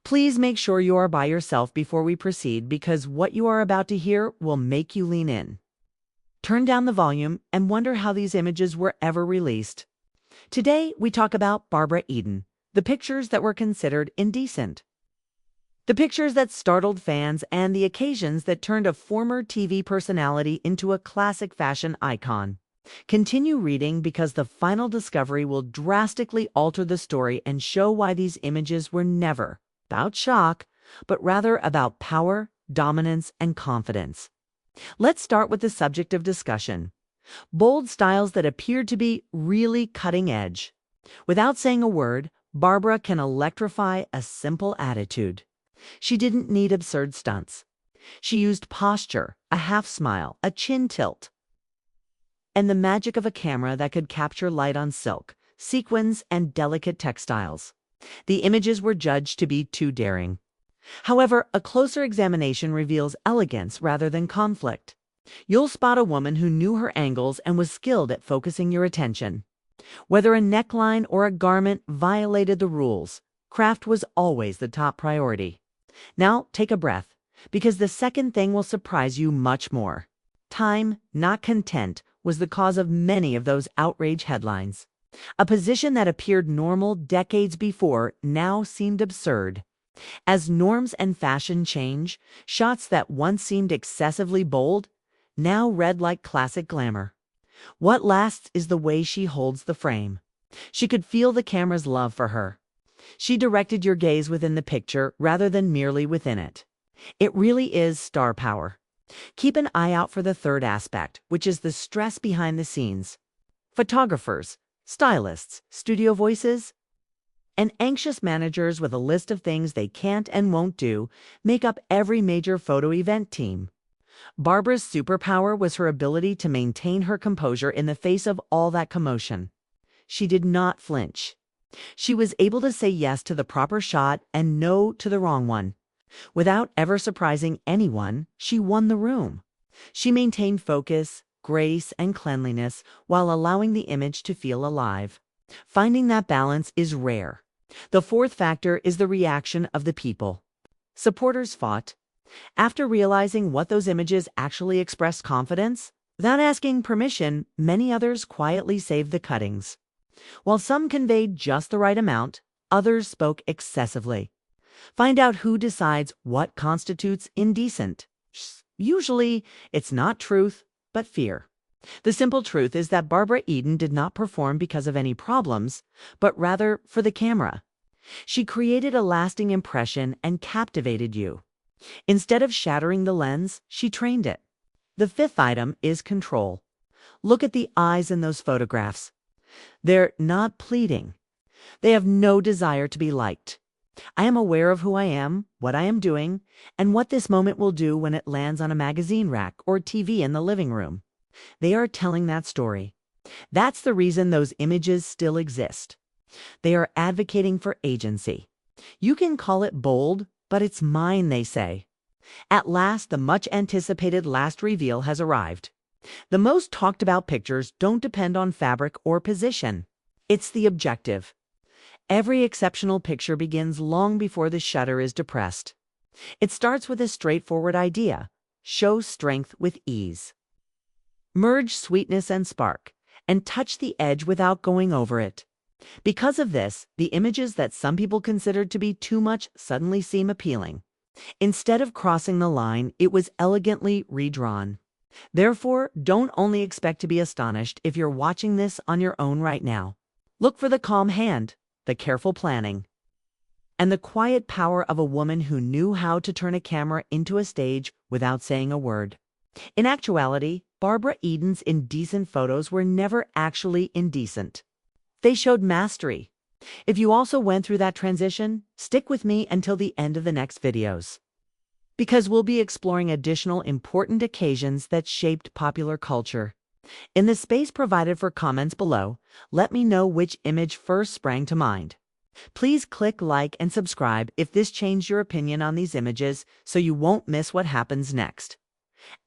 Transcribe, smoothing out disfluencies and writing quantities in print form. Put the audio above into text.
Please make sure you are by yourself before we proceed because what you are about to hear will make you lean in. Turn down the volume and wonder how these images were ever released. Today, we talk about Barbara Eden, the pictures that were considered indecent. The pictures that startled fans and the occasions that turned a former TV personality into a classic fashion icon. Continue reading because the final discovery will drastically alter the story and show why these images were never about shock, but rather about power, dominance, and confidence. Let's start with the subject of discussion. Bold styles that appeared to be really cutting edge. Without saying a word, Barbara can electrify a simple attitude. She didn't need absurd stunts. She used posture, a half smile, a chin tilt, and the magic of a camera that could capture light on silk, sequins, and delicate textiles. The images were judged to be too daring. However, a closer examination reveals elegance rather than conflict. You'll spot a woman who knew her angles and was skilled at focusing your attention. Whether a neckline or a garment violated the rules, craft was always the top priority. Now, take a breath, because the second thing will surprise you much more. Time, not content, was the cause of many of those outrage headlines. A position that appeared normal decades before now seemed absurd. As norms and fashion change, shots that once seemed excessively bold now read like classic glamour. What lasts is the way she holds the frame. She could feel the camera's love for her. She directed your gaze within the picture rather than merely within it. It really is star power. Keep an eye out for the third aspect, which is the stress behind the scenes. Photographers, stylists, studio voices, and anxious managers with a list of things they can't and won't do make up every major photo event team. Barbara's superpower was her ability to maintain her composure in the face of all that commotion. She did not flinch. She was able to say yes to the proper shot and no to the wrong one. Without ever surprising anyone, she won the room. She maintained focus, grace, and cleanliness while allowing the image to feel alive. Finding that balance is rare. The fourth factor is the reaction of the people. Supporters fought. After realizing what those images actually expressed confidence, without asking permission, many others quietly saved the cuttings. While some conveyed just the right amount, others spoke excessively. Find out who decides what constitutes indecent. Usually, it's not truth, but fear. The simple truth is that Barbara Eden did not perform because of any problems, but rather for the camera. She created a lasting impression and captivated you. Instead of shattering the lens, she trained it. The fifth item is control. Look at the eyes in those photographs. They're not pleading. They have no desire to be liked. I am aware of who I am, what I am doing, and what this moment will do when it lands on a magazine rack or TV in the living room. They are telling that story. That's the reason those images still exist. They are advocating for agency. You can call it bold, but it's mine, they say. At last, the much-anticipated last reveal has arrived. The most talked-about pictures don't depend on fabric or position. It's the objective. Every exceptional picture begins long before the shutter is depressed. It starts with a straightforward idea: show strength with ease. Merge sweetness and spark, and touch the edge without going over it. Because of this, the images that some people considered to be too much suddenly seem appealing. Instead of crossing the line, it was elegantly redrawn. Therefore, don't only expect to be astonished if you're watching this on your own right now. Look for the calm hand, the careful planning, and the quiet power of a woman who knew how to turn a camera into a stage without saying a word. In actuality, Barbara Eden's indecent photos were never actually indecent. They showed mastery. If you also went through that transition, stick with me until the end of the next videos, because we'll be exploring additional important occasions that shaped popular culture. In the space provided for comments below, let me know which image first sprang to mind. Please click like and subscribe if this changed your opinion on these images so you won't miss what happens next. ****.